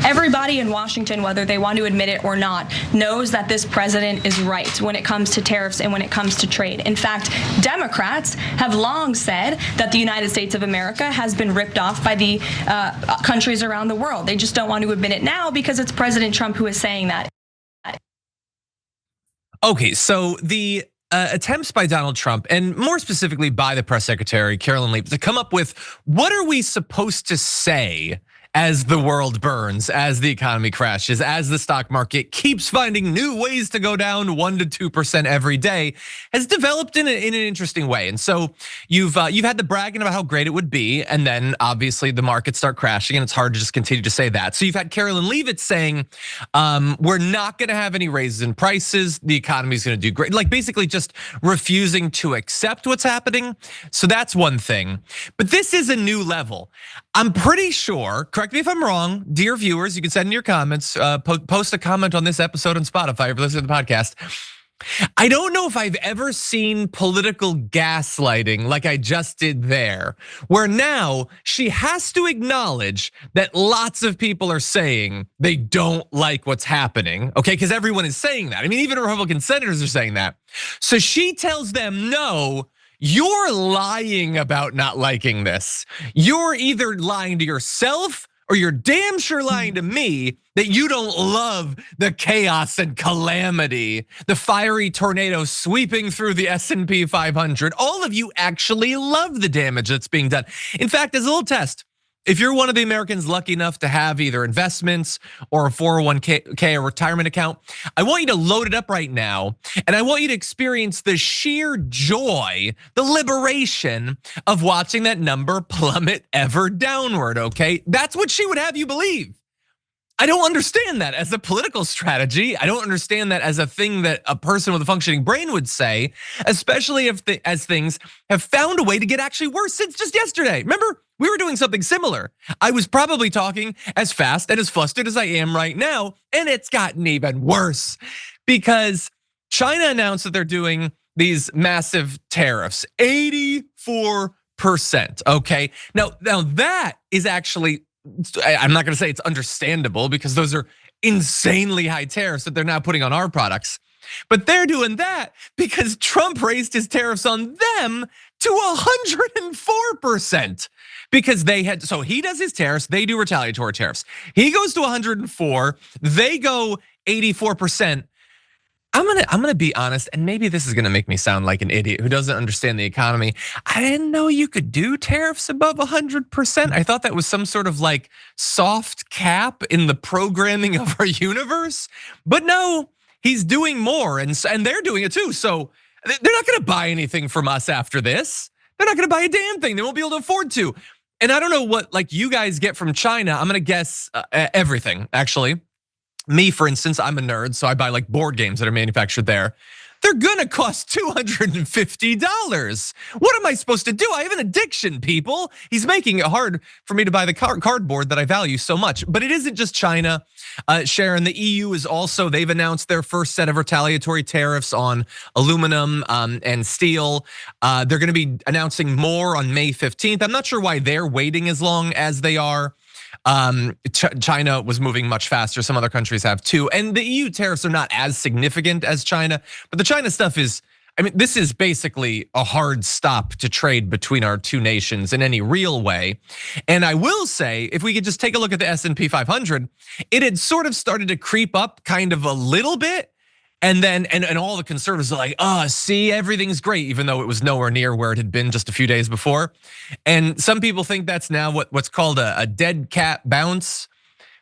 Everybody in Washington, whether they want to admit it or not, knows that this president is right when it comes to tariffs and when it comes to trade. In fact, Democrats have long said that the United States of America has been ripped off by the countries around the world. They just don't want to admit it now because it's President Trump who is saying that. Okay, so the attempts by Donald Trump, and more specifically by the press secretary, Karoline Leavitt, to come up with what are we supposed to say as the world burns, as the economy crashes, as the stock market keeps finding new ways to go down 1 to 2% every day, has developed in an interesting way. And so you've had the bragging about how great it would be, and then obviously the markets start crashing, and it's hard to just continue to say that. So you've had Karoline Leavitt saying, we're not gonna have any raises in prices, the economy's gonna do great, like basically just refusing to accept what's happening. So that's one thing. But this is a new level. I'm pretty sure, correct me if I'm wrong, dear viewers, you can send in your comments, post a comment on this episode on Spotify if you're listening to the podcast. I don't know if I've ever seen political gaslighting like I just did there, where now she has to acknowledge that lots of people are saying they don't like what's happening, okay? Because everyone is saying that. I mean, even Republican senators are saying that. So she tells them, no, you're lying about not liking this. You're either lying to yourself or you're damn sure lying to me that you don't love the chaos and calamity, the fiery tornado sweeping through the S&P 500. All of you actually love the damage that's being done. In fact, as a little test, if you're one of the Americans lucky enough to have either investments or a 401k or retirement account, I want you to load it up right now. And I want you to experience the sheer joy, the liberation of watching that number plummet ever downward, okay? That's what she would have you believe. I don't understand that as a political strategy. I don't understand that as a thing that a person with a functioning brain would say, especially as things have found a way to get actually worse since just yesterday. Remember, we were doing something similar. I was probably talking as fast and as flustered as I am right now, and it's gotten even worse because China announced that they're doing these massive tariffs, 84%, okay? Now that is actually, I'm not gonna say it's understandable because those are insanely high tariffs that they're now putting on our products. But they're doing that because Trump raised his tariffs on them to 104%. Because they had, so he does his tariffs, they do retaliatory tariffs. He goes to 104, they go 84%. I'm gonna be honest, and maybe this is gonna make me sound like an idiot who doesn't understand the economy. I didn't know you could do tariffs above 100%. I thought that was some sort of like soft cap in the programming of our universe. But no, he's doing more, and they're doing it too. So they're not gonna buy anything from us after this. They're not gonna buy a damn thing. They won't be able to afford to. And I don't know what like you guys get from China. I'm gonna guess everything, actually. Me, for instance, I'm a nerd, so I buy like board games that are manufactured there. They're gonna cost $250. What am I supposed to do? I have an addiction, people. He's making it hard for me to buy the cardboard that I value so much. But it isn't just China. Sharon, the EU is also, they've announced their first set of retaliatory tariffs on aluminum and steel. They're gonna be announcing more on May 15th. I'm not sure why they're waiting as long as they are. China was moving much faster. Some other countries have too. And the EU tariffs are not as significant as China, but the China stuff is, I mean, this is basically a hard stop to trade between our two nations in any real way. And I will say, if we could just take a look at the S&P 500, it had sort of started to creep up kind of a little bit. And then, and all the conservatives are like, oh, see, everything's great, even though it was nowhere near where it had been just a few days before. And some people think that's now what's called a dead cat bounce,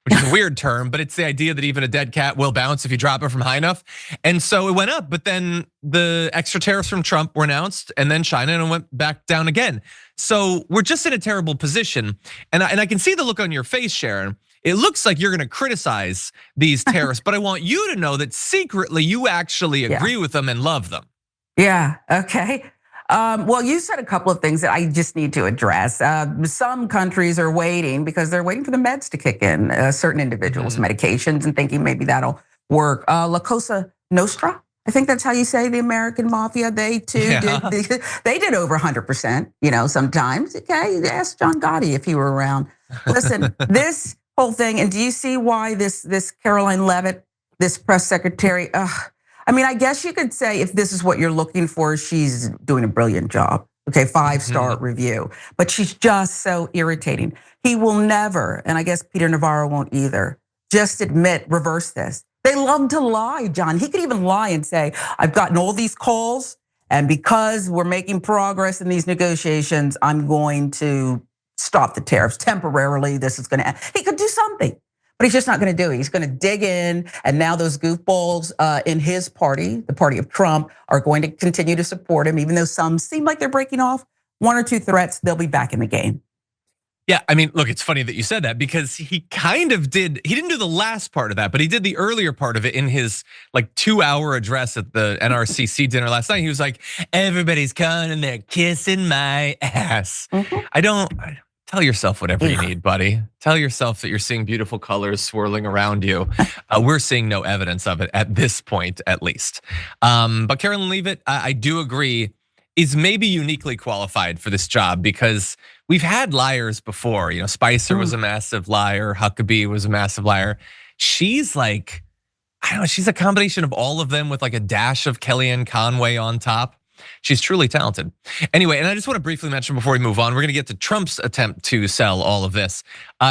which is a weird term, but it's the idea that even a dead cat will bounce if you drop it from high enough. And so it went up, but then the extra tariffs from Trump were announced, and then China, and it went back down again. So we're just in a terrible position. And I can see the look on your face, Sharon. It looks like you're gonna criticize these tariffs, but I want you to know that secretly you actually agree with them and love them. Yeah, okay. Well, you said a couple of things that I just need to address. Some countries are waiting because they're waiting for the meds to kick in, certain individuals' medications, and thinking maybe that'll work. La Cosa Nostra, I think that's how you say the American mafia. They too did. They did over 100%. Sometimes. Okay, ask John Gotti if he were around. Listen, this whole thing. And do you see why this Karoline Leavitt, this press secretary, I mean, I guess you could say if this is what you're looking for, she's doing a brilliant job. Okay, 5-star review. But she's just so irritating. He will never, and I guess Peter Navarro won't either, just reverse this. They love to lie, John. He could even lie and say, I've gotten all these calls, and because we're making progress in these negotiations, I'm going to stop the tariffs temporarily. This is gonna end. He could do something. But he's just not gonna do it. He's gonna dig in, and now those goofballs in his party, the party of Trump, are going to continue to support him, even though some seem like they're breaking off. 1 or 2 threats, they'll be back in the game. Yeah, I mean, look, it's funny that you said that because he kind of did, he didn't do the last part of that, but he did the earlier part of it in his like 2-hour address at the NRCC dinner last night. He was like, everybody's coming and they're kissing my ass. Tell yourself whatever you need, buddy. Tell yourself that you're seeing beautiful colors swirling around you. We're seeing no evidence of it at this point, at least. But Karoline Leavitt, I do agree, is maybe uniquely qualified for this job because we've had liars before. You know, Spicer was a massive liar. Huckabee was a massive liar. She's like, I don't know, she's a combination of all of them with like a dash of Kellyanne Conway on top. She's truly talented. Anyway, and I just want to briefly mention before we move on, we're gonna get to Trump's attempt to sell all of this.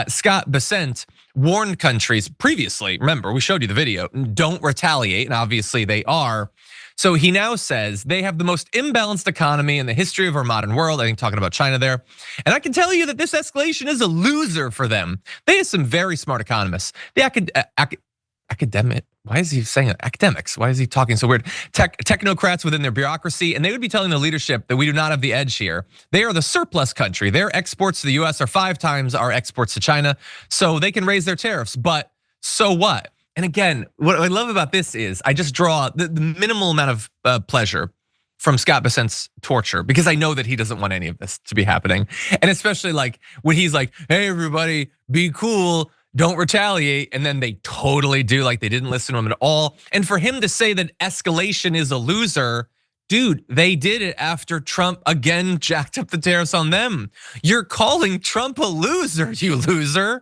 Scott Bessent warned countries previously, remember, we showed you the video, don't retaliate, and obviously they are. So he now says they have the most imbalanced economy in the history of our modern world. I think talking about China there. And I can tell you that this escalation is a loser for them. They have some very smart economists. The academic, why is he saying that? Academics, why is he talking so weird? Technocrats within their bureaucracy, and they would be telling the leadership that we do not have the edge here. They are the surplus country. Their exports to the US are 5 times our exports to China, so they can raise their tariffs, but so what? And again, what I love about this is I just draw the minimal amount of pleasure from Scott Bessent's torture because I know that he doesn't want any of this to be happening. And especially like when he's like, hey, everybody, be cool, don't retaliate. And then they totally do, like they didn't listen to him at all. And for him to say that escalation is a loser, dude, they did it after Trump again jacked up the tariffs on them. You're calling Trump a loser, you loser.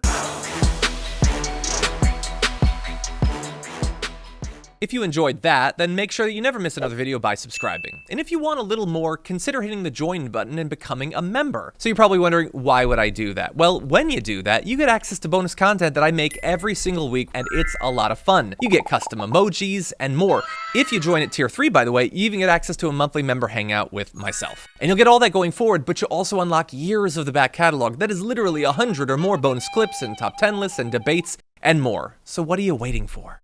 If you enjoyed that, then make sure that you never miss another video by subscribing. And if you want a little more, consider hitting the join button and becoming a member. So you're probably wondering, why would I do that? Well, when you do that, you get access to bonus content that I make every single week, and it's a lot of fun. You get custom emojis and more. If you join at tier 3, by the way, you even get access to a monthly member hangout with myself. And you'll get all that going forward, but you'll also unlock years of the back catalog that is literally 100 or more bonus clips and top 10 lists and debates and more. So what are you waiting for?